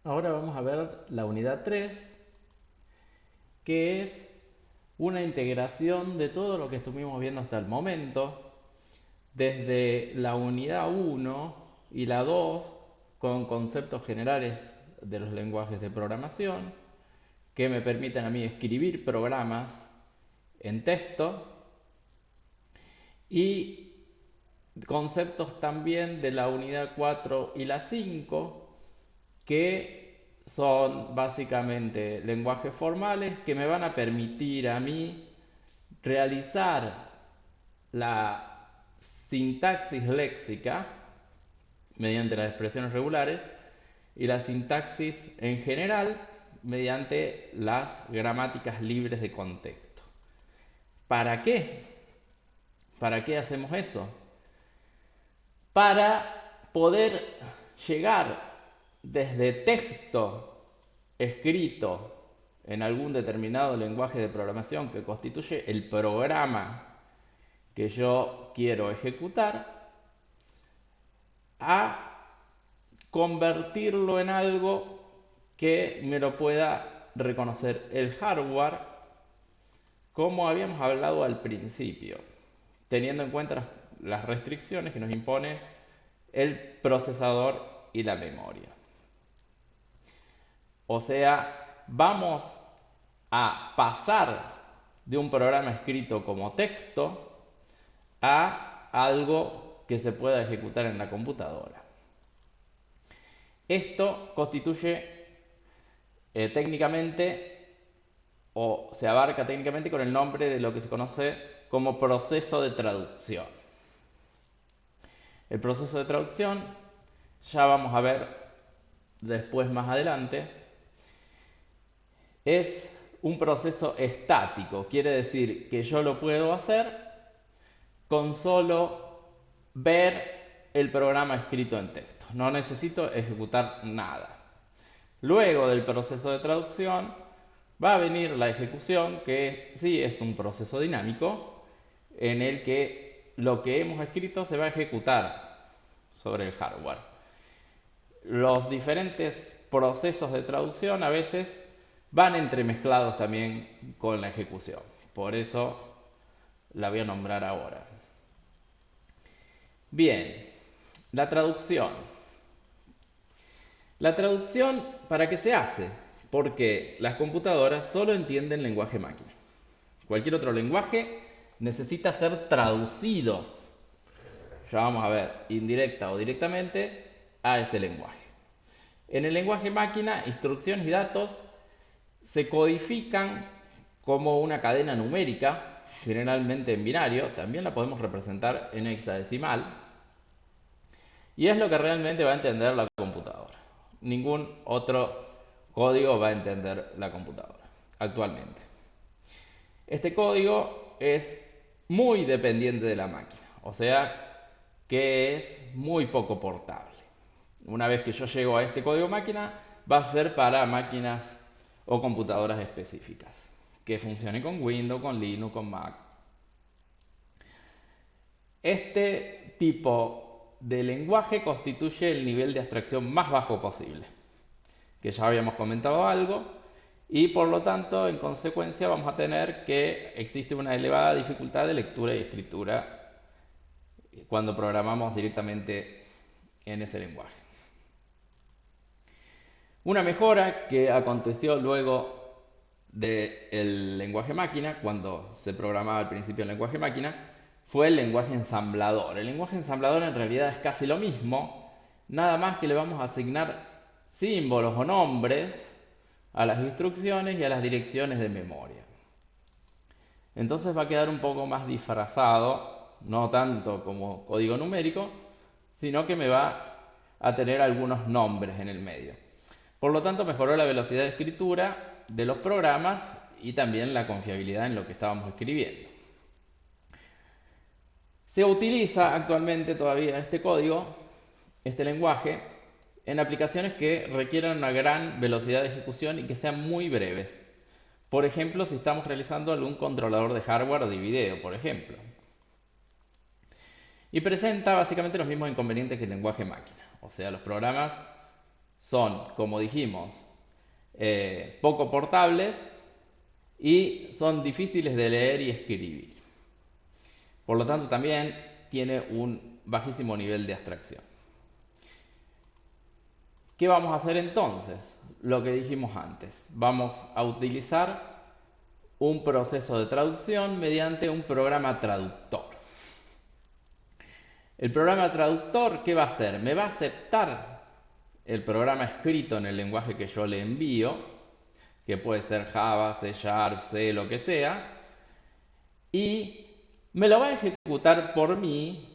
Ahora vamos a ver la unidad 3, que es una integración de todo lo que estuvimos viendo hasta el momento, desde la unidad 1 y la 2, con conceptos generales de los lenguajes de programación, que me permiten a mí escribir programas en texto, y conceptos también de la unidad 4 y la 5, que son básicamente lenguajes formales que me van a permitir a mí realizar la sintaxis léxica mediante las expresiones regulares y la sintaxis en general mediante las gramáticas libres de contexto. ¿Para qué? ¿Para qué hacemos eso? Para poder llegar desde texto escrito en algún determinado lenguaje de programación que constituye el programa que yo quiero ejecutar, a convertirlo en algo que me lo pueda reconocer el hardware, como habíamos hablado al principio, teniendo en cuenta las restricciones que nos impone el procesador y la memoria. O sea, vamos a pasar de un programa escrito como texto a algo que se pueda ejecutar en la computadora. Esto constituye técnicamente, o se abarca técnicamente con el nombre de lo que se conoce como proceso de traducción. El proceso de traducción, ya vamos a ver después más adelante, es un proceso estático. Quiere decir que yo lo puedo hacer con solo ver el programa escrito en texto. No necesito ejecutar nada. Luego del proceso de traducción va a venir la ejecución, que sí es un proceso dinámico en el que lo que hemos escrito se va a ejecutar sobre el hardware. Los diferentes procesos de traducción a veces van entremezclados también con la ejecución. Por eso la voy a nombrar ahora. Bien, la traducción. La traducción, ¿para qué se hace? Porque las computadoras solo entienden lenguaje máquina. Cualquier otro lenguaje necesita ser traducido, ya vamos a ver, indirecta o directamente, a ese lenguaje. En el lenguaje máquina, instrucciones y datos se codifican como una cadena numérica, generalmente en binario, también la podemos representar en hexadecimal, y es lo que realmente va a entender la computadora. Ningún otro código va a entender la computadora actualmente. Este código es muy dependiente de la máquina, o sea que es muy poco portable. Una vez que yo llego a este código máquina, va a ser para máquinas o computadoras específicas, que funcione con Windows, con Linux, con Mac. Este tipo de lenguaje constituye el nivel de abstracción más bajo posible, que ya habíamos comentado algo, y por lo tanto, en consecuencia, vamos a tener que existe una elevada dificultad de lectura y escritura cuando programamos directamente en ese lenguaje. Una mejora que aconteció luego del lenguaje máquina, cuando se programaba al principio el lenguaje máquina, fue el lenguaje ensamblador. El lenguaje ensamblador en realidad es casi lo mismo, nada más que le vamos a asignar símbolos o nombres a las instrucciones y a las direcciones de memoria. Entonces va a quedar un poco más disfrazado, no tanto como código numérico, sino que me va a tener algunos nombres en el medio. Por lo tanto, mejoró la velocidad de escritura de los programas y también la confiabilidad en lo que estábamos escribiendo. Se utiliza actualmente todavía este código, este lenguaje, en aplicaciones que requieran una gran velocidad de ejecución y que sean muy breves. Por ejemplo, si estamos realizando algún controlador de hardware o de video, por ejemplo. Y presenta básicamente los mismos inconvenientes que el lenguaje máquina. O sea, los programas son, como dijimos, poco portables y son difíciles de leer y escribir. Por lo tanto, también tiene un bajísimo nivel de abstracción. ¿Qué vamos a hacer entonces? Lo que dijimos antes. Vamos a utilizar un proceso de traducción mediante un programa traductor. El programa traductor, ¿qué va a hacer? Me va a aceptar el programa escrito en el lenguaje que yo le envío, que puede ser Java, C Sharp, C, lo que sea, y me lo va a ejecutar por mí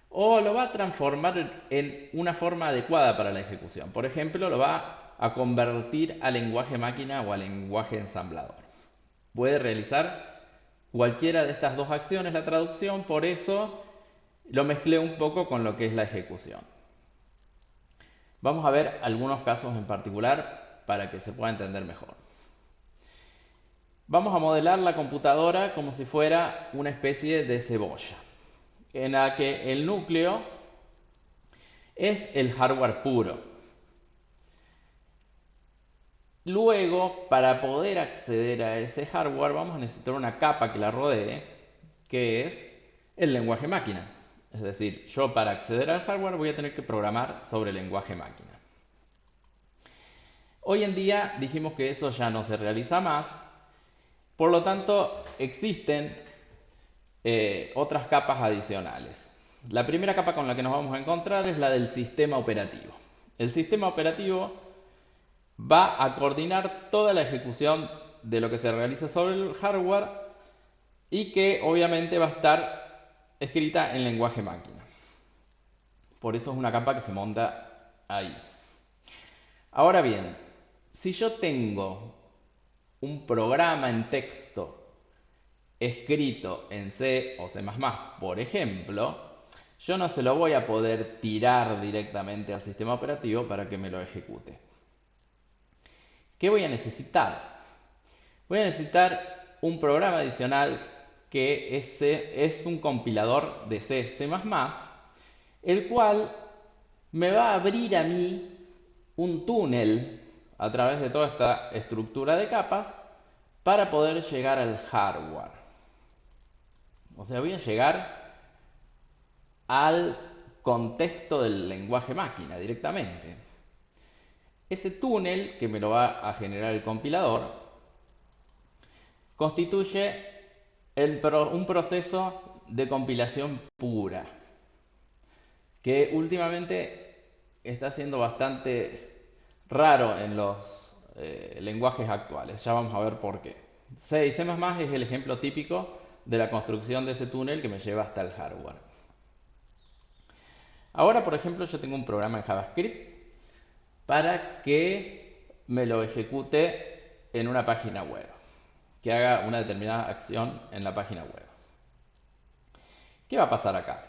o lo va a transformar en una forma adecuada para la ejecución. Por ejemplo, lo va a convertir a lenguaje máquina o a lenguaje ensamblador. Puede realizar cualquiera de estas dos acciones la traducción, por eso lo mezclé un poco con lo que es la ejecución. Vamos a ver algunos casos en particular para que se pueda entender mejor. Vamos a modelar la computadora como si fuera una especie de cebolla, en la que el núcleo es el hardware puro. Luego, para poder acceder a ese hardware, vamos a necesitar una capa que la rodee, que es el lenguaje máquina. Es decir, yo para acceder al hardware voy a tener que programar sobre el lenguaje máquina. Hoy en día dijimos que eso ya no se realiza más, por lo tanto existen otras capas adicionales. La primera capa con la que nos vamos a encontrar es la del sistema operativo. El sistema operativo va a coordinar toda la ejecución de lo que se realiza sobre el hardware y que obviamente va a estar escrita en lenguaje máquina. Por eso es una capa que se monta ahí. Ahora bien, si yo tengo un programa en texto escrito en C o C++, por ejemplo, yo no se lo voy a poder tirar directamente al sistema operativo para que me lo ejecute. ¿Qué voy a necesitar? Voy a necesitar un programa adicional que es un compilador de C, C++, el cual me va a abrir a mí un túnel a través de toda esta estructura de capas para poder llegar al hardware. O sea, voy a llegar al contexto del lenguaje máquina directamente. Ese túnel que me lo va a generar el compilador constituye un proceso de compilación pura que últimamente está siendo bastante raro en los lenguajes actuales. Ya vamos a ver por qué. C y C++ es el ejemplo típico de la construcción de ese túnel que me lleva hasta el hardware. Ahora, por ejemplo, yo tengo un programa en JavaScript para que me lo ejecute en una página web, que haga una determinada acción en la página web. ¿Qué va a pasar acá?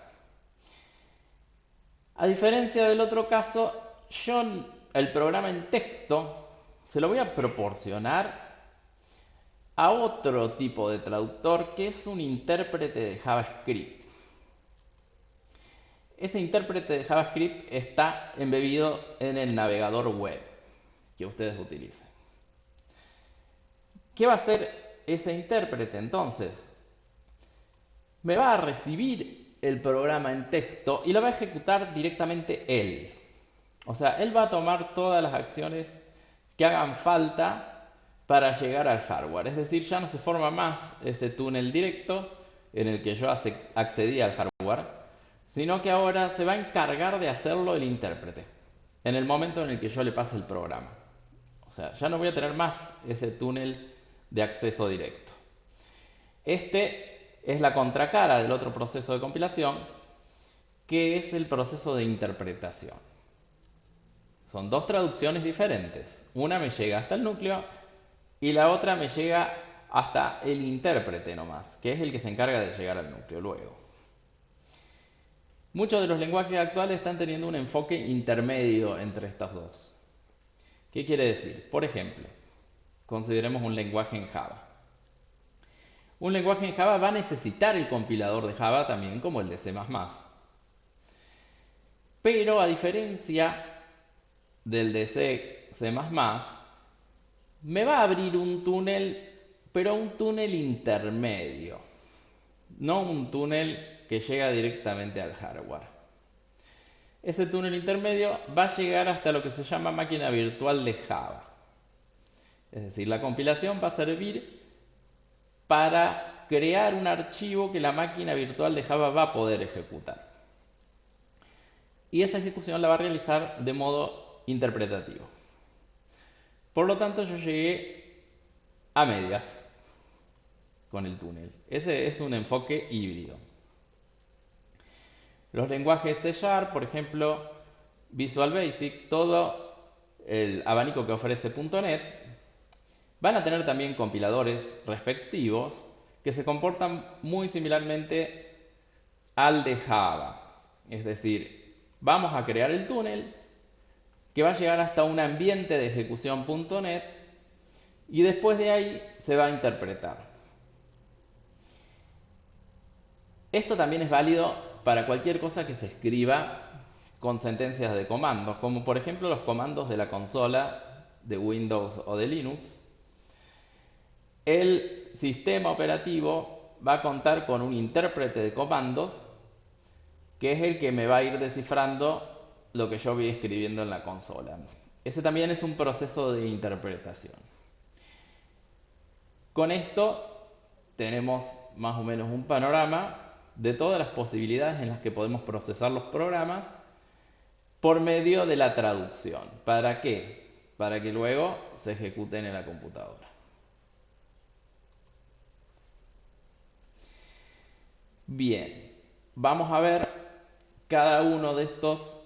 A diferencia del otro caso, yo el programa en texto se lo voy a proporcionar a otro tipo de traductor que es un intérprete de JavaScript. Ese intérprete de JavaScript está embebido en el navegador web que ustedes utilicen. ¿Qué va a hacer ese intérprete entonces? Me va a recibir el programa en texto y lo va a ejecutar directamente él. O sea, él va a tomar todas las acciones que hagan falta para llegar al hardware. Es decir, ya no se forma más ese túnel directo en el que yo accedí al hardware, sino que ahora se va a encargar de hacerlo el intérprete en el momento en el que yo le pase el programa. O sea, ya no voy a tener más ese túnel de acceso directo. Este es la contracara del otro proceso de compilación, que es el proceso de interpretación. Son dos traducciones diferentes. Una me llega hasta el núcleo y la otra me llega hasta el intérprete nomás, que es el que se encarga de llegar al núcleo luego. Muchos de los lenguajes actuales están teniendo un enfoque intermedio entre estas dos. ¿Qué quiere decir? Por ejemplo, consideremos un lenguaje en Java. Un lenguaje en Java va a necesitar el compilador de Java también como el de C++. Pero a diferencia del de C++, me va a abrir un túnel, pero un túnel intermedio, no un túnel que llega directamente al hardware. Ese túnel intermedio va a llegar hasta lo que se llama máquina virtual de Java. Es decir, la compilación va a servir para crear un archivo que la máquina virtual de Java va a poder ejecutar. Y esa ejecución la va a realizar de modo interpretativo. Por lo tanto, yo llegué a medias con el túnel. Ese es un enfoque híbrido. Los lenguajes C#, por ejemplo, Visual Basic, todo el abanico que ofrece .NET, van a tener también compiladores respectivos que se comportan muy similarmente al de Java. Es decir, vamos a crear el túnel que va a llegar hasta un ambiente de ejecución .NET y después de ahí se va a interpretar. Esto también es válido para cualquier cosa que se escriba con sentencias de comandos, como por ejemplo los comandos de la consola de Windows o de Linux. El sistema operativo va a contar con un intérprete de comandos que es el que me va a ir descifrando lo que yo voy escribiendo en la consola. Ese también es un proceso de interpretación. Con esto tenemos más o menos un panorama de todas las posibilidades en las que podemos procesar los programas por medio de la traducción. ¿Para qué? Para que luego se ejecuten en la computadora. Bien, vamos a ver cada uno de estos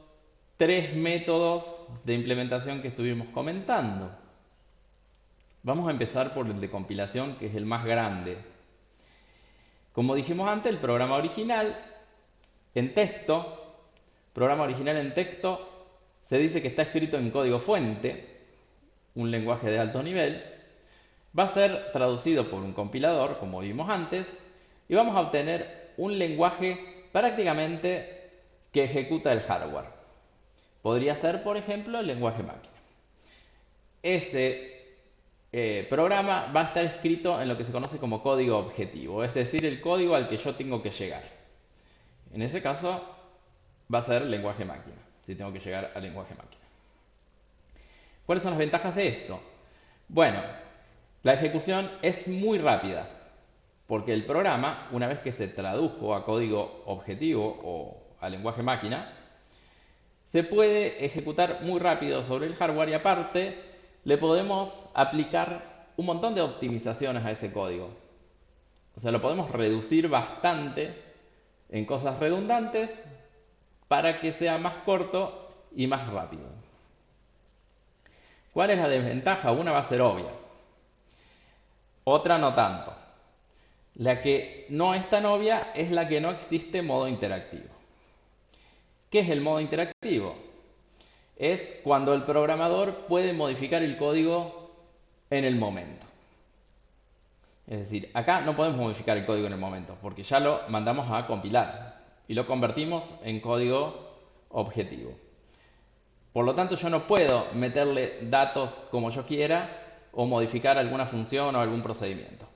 tres métodos de implementación que estuvimos comentando. Vamos a empezar por el de compilación, que es el más grande. Como dijimos antes, el programa original en texto, se dice que está escrito en código fuente, un lenguaje de alto nivel, va a ser traducido por un compilador, como vimos antes, y vamos a obtener un lenguaje prácticamente que ejecuta el hardware. Podría ser, por ejemplo, el lenguaje máquina. Ese programa va a estar escrito en lo que se conoce como código objetivo, es decir, el código al que yo tengo que llegar. En ese caso va a ser lenguaje máquina, si tengo que llegar al lenguaje máquina. ¿Cuáles son las ventajas de esto? Bueno, la ejecución es muy rápida, porque el programa, una vez que se tradujo a código objetivo o a lenguaje máquina, se puede ejecutar muy rápido sobre el hardware y aparte le podemos aplicar un montón de optimizaciones a ese código. O sea, lo podemos reducir bastante en cosas redundantes para que sea más corto y más rápido. ¿Cuál es la desventaja? Una va a ser obvia, otra no tanto. La que no es tan obvia es la que no existe modo interactivo. ¿Qué es el modo interactivo? Es cuando el programador puede modificar el código en el momento. Es decir, acá no podemos modificar el código en el momento, porque ya lo mandamos a compilar y lo convertimos en código objetivo. Por lo tanto, yo no puedo meterle datos como yo quiera o modificar alguna función o algún procedimiento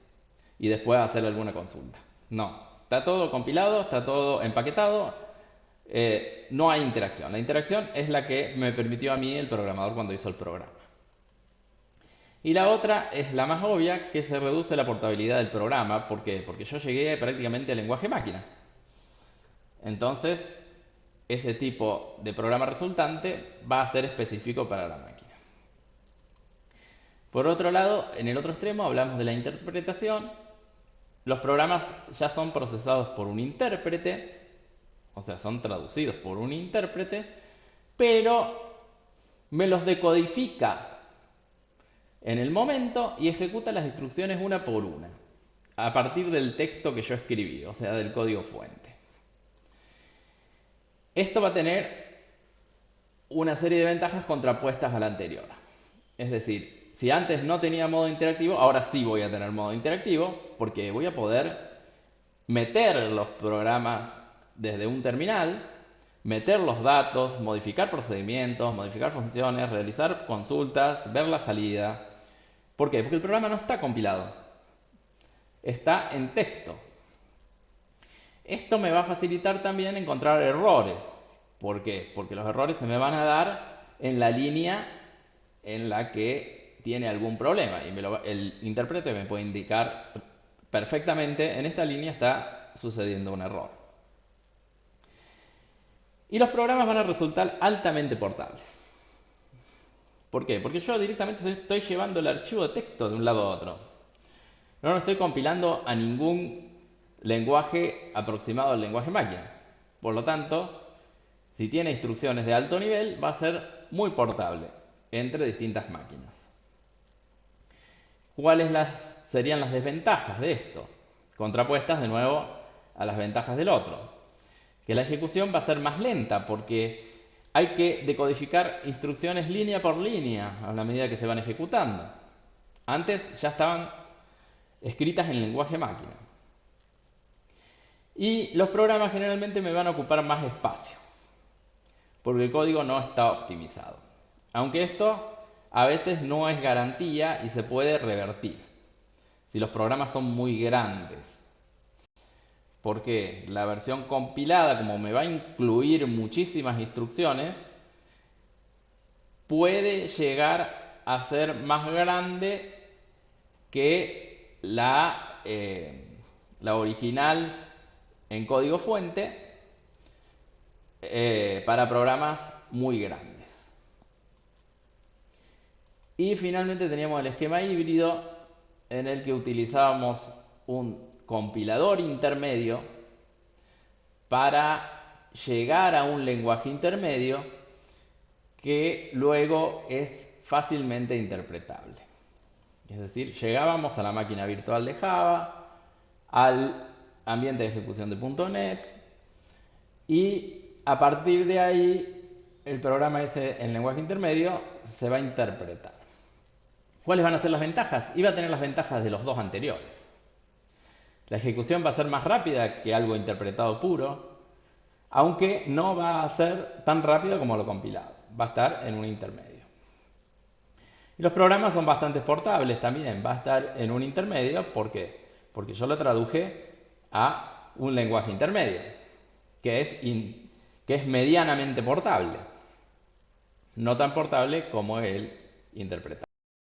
y después hacer alguna consulta. No, está todo compilado, está todo empaquetado, no hay interacción. La interacción es la que me permitió a mí el programador cuando hizo el programa. Y la otra es la más obvia, que se reduce la portabilidad del programa. ¿Por qué? Porque yo llegué prácticamente al lenguaje máquina. Entonces, ese tipo de programa resultante va a ser específico para la máquina. Por otro lado, en el otro extremo hablamos de la interpretación. Los programas ya son procesados por un intérprete, o sea, son traducidos por un intérprete, pero me los decodifica en el momento y ejecuta las instrucciones una por una, a partir del texto que yo escribí, o sea, del código fuente. Esto va a tener una serie de ventajas contrapuestas a la anterior. Es decir, si antes no tenía modo interactivo, ahora sí voy a tener modo interactivo, porque voy a poder meter los programas desde un terminal, meter los datos, modificar procedimientos, modificar funciones, realizar consultas, ver la salida. ¿Por qué? Porque el programa no está compilado, está en texto. Esto me va a facilitar también encontrar errores. ¿Por qué? Porque los errores se me van a dar en la línea en la que tiene algún problema y el intérprete me puede indicar perfectamente: en esta línea está sucediendo un error. Y los programas van a resultar altamente portables. ¿Por qué? Porque yo directamente estoy llevando el archivo de texto de un lado a otro. No lo estoy compilando a ningún lenguaje aproximado al lenguaje máquina. Por lo tanto, si tiene instrucciones de alto nivel, va a ser muy portable entre distintas máquinas. ¿Cuáles serían las desventajas de esto? Contrapuestas de nuevo a las ventajas del otro. Que la ejecución va a ser más lenta porque hay que decodificar instrucciones línea por línea a la medida que se van ejecutando. Antes ya estaban escritas en lenguaje máquina. Y los programas generalmente me van a ocupar más espacio porque el código no está optimizado. Aunque esto a veces no es garantía y se puede revertir si los programas son muy grandes. Porque la versión compilada, como me va a incluir muchísimas instrucciones, puede llegar a ser más grande que la original en código fuente para programas muy grandes. Y finalmente teníamos el esquema híbrido en el que utilizábamos un compilador intermedio para llegar a un lenguaje intermedio que luego es fácilmente interpretable. Es decir, llegábamos a la máquina virtual de Java, al ambiente de ejecución de .NET, y a partir de ahí el programa ese en lenguaje intermedio se va a interpretar. ¿Cuáles van a ser las ventajas? Iba a tener las ventajas de los dos anteriores. La ejecución va a ser más rápida que algo interpretado puro, aunque no va a ser tan rápido como lo compilado. Va a estar en un intermedio. Y los programas son bastante portables también. Va a estar en un intermedio. ¿Por qué? Porque yo lo traduje a un lenguaje intermedio, que es medianamente portable. No tan portable como el interpretado.